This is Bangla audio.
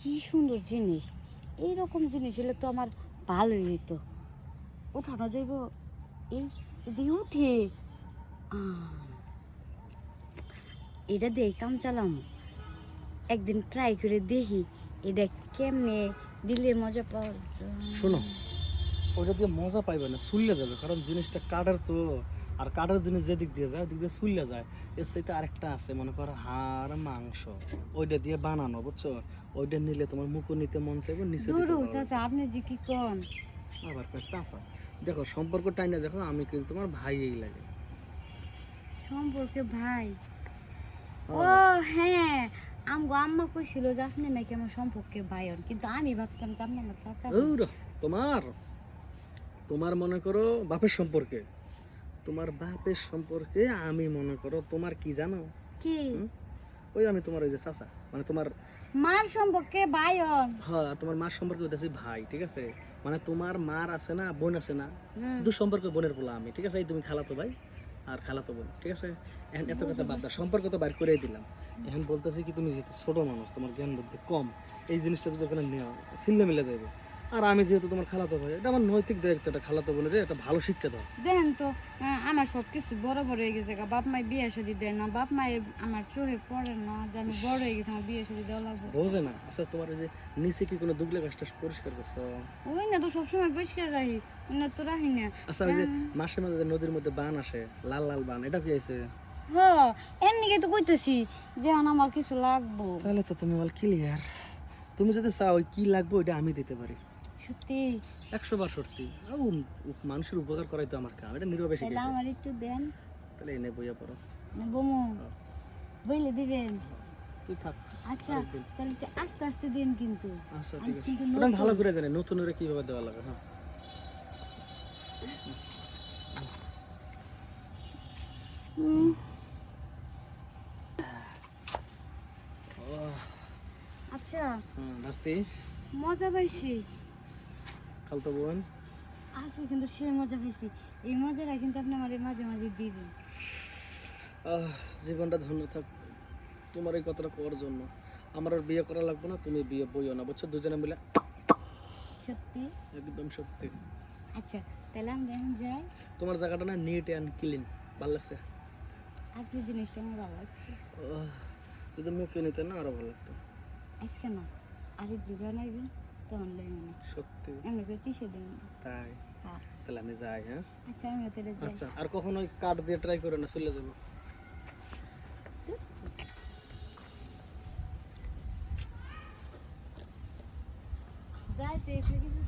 কি সুন্দর জিনিস, এইরকম জিনিস হলে তো আমার ভালোই হইতো। উঠানো যাইব, এই এদিকে উঠে এটা দিয়ে কাম চালাম। একদিন ট্রাই করে দেখি এটা কেমনে দিলে মজা পাওয়া যায়। শোনো, ওইটা দিয়ে মজা পাইবে না, সুল্লে যাবে, কারণ জিনিসটা কাঠের তো। আর কাঠের জিনিস যেদিক দিয়ে যায় ওদিক দিয়ে সুল্লে যায়। এর সাথে আরেকটা আছে, মনে করো হাড় মাংস, ওইটা দিয়ে বানানো, বুঝছো? ওইটা নিলে তোমার মুখও নিতে মন চাইবে, নিচে দিতে দূরও ভালো লাগবে। চাচা, আপনি যে কি কন। আবার কাছে আসা, দেখো সম্পর্ক টাইনে দেখো, আমি কিন্তু তোমার ভাই এই লাগে। সম্পর্কে ভাই? ও হ্যাঁ। হ্যাঁ, আমগো আম্মা কইছিল যে আপনি নাকি আমার সম্পর্কে ভাই হন, কিন্তু আমি ভাবছিলাম যে আপনি আমার চাচা হন। ওর, তোমার তোমার মনে করো বাপের সম্পর্কে, তোমার বাপের সম্পর্কে আমি মনে করো তোমার কি জানো? কি? হুম? ওই আমি তোমার ওই যে চাচা, মানে তোমার, মার সম্পর্কে ভাই হন? হ্যাঁ তোমার মার সম্পর্কে হইতেছি ভাই, ঠিক আছে? মানে তোমার মার আছে না, বোন আছে না, হুম। দু সম্পর্কে বোনের পোলা আমি, ঠিক আছে? এই তুমি খালাতো ভাই আর খালাতো বোন, ঠিক আছে? এখন এত কথা বাদ দাও, সম্পর্ক তো বাইর করেই দিলাম। এখন বলতেছি কি, তুমি যেহেতু ছোট মানুষ, তোমার জ্ঞান বুদ্ধি কম, এই জিনিসটা যদি ওখানে নেওয়া ছিল্লে মিলে যাবে। আর আমি যেহেতু তোমার খালাতো ভাই, এটা আমার নৈতিক দায়িত্ব, একটা খালাতো বোনের একটা ভালো শিক্ষা দাও। দেখেন তো, আমার সব কিছু বড় বড় হয়ে গেছে গা। বাপ মাই বিয়ে শাদি দেয় না, বাপ মায়ের আমার চোখে পড়ে না যে আমি বড় হয়ে গেছি, আমার বিয়ে শাদি দেওয়া লাগবে। বোঝে না? আচ্ছা তোমার ওই যে নিচে কি কোনো দুগলে গাছটা পরিষ্কার করছো? ওই না তো সবসময় পরিষ্কার রাখি, ওই না তো রাখি না। আচ্ছা ওই যে মাসে মাঝে যে নদীর মধ্যে বান আসে, লাল লাল বান, এটা কি আছে? হ, এমনিকে তো কইতেছি যে এখন আমার কিছু লাগবো। তাহলে তো তুমি বল ক্লিয়ার, তুমি যদি চাও কি লাগবে ওইটা আমি দিতে পারি। সত্যি? 100 বার সত্যি। মানুষের উপকার করাই তো আমার কাম, এটা নীরবে তাহলে শিখেছে। আমার একটু দেন। তাহলে এনে বইয়া পড়ো। না বমু, বইলে দিবেন? তুই থাক আচ্ছা, আরেকদিন। তাহলে একটু আস্তে আস্তে দিন কিন্তু। আচ্ছা আমি ঠিক আছে, কিন্তু ওটা আমি ভালো নতুন। করে জানি নতুন ওরা কিভাবে দেওয়া লাগে। হ্যাঁ হুম, আচ্ছা, নাস্তি মজা পাইছি। খালতো বোন, আচ্ছা, কিন্তু সে মজা পাইছি। এই মজাটা কিন্তু আপনি আমার মাঝে মাঝে দিবেন। জীবনটা ধন্য থাক তোমার এই কথাটা করার জন্য। আমার আর বিয়ে করা লাগবে না, তুমি বিয়ে বইও না, বুঝছো? দুজনে মিলে। সত্যি? একদম সত্যি। আচ্ছা, তাহলে আমরা এখন যাই। তোমার জায়গাটা না নিট অ্যান্ড ক্লিন, ভালো লাগছে। আজকে জিনিসটা আমার ভালো লাগছে। আহ, যদি মুখে নিতে না আরো ভালো লাগতো। আজকে না, আরেক দিকে নাইবেন তখন লাগবে না। সত্যি এমনি করে চিসে দিন। তাই? হ্যাঁ। তাহলে আমি যাই, হ্যাঁ? আচ্ছা, আমি তাহলে যাই। আচ্ছা, আর কখনো ওই কাঠ দিয়ে ট্রাই করে না, চলে যাবো। যাইতে এসে কিছু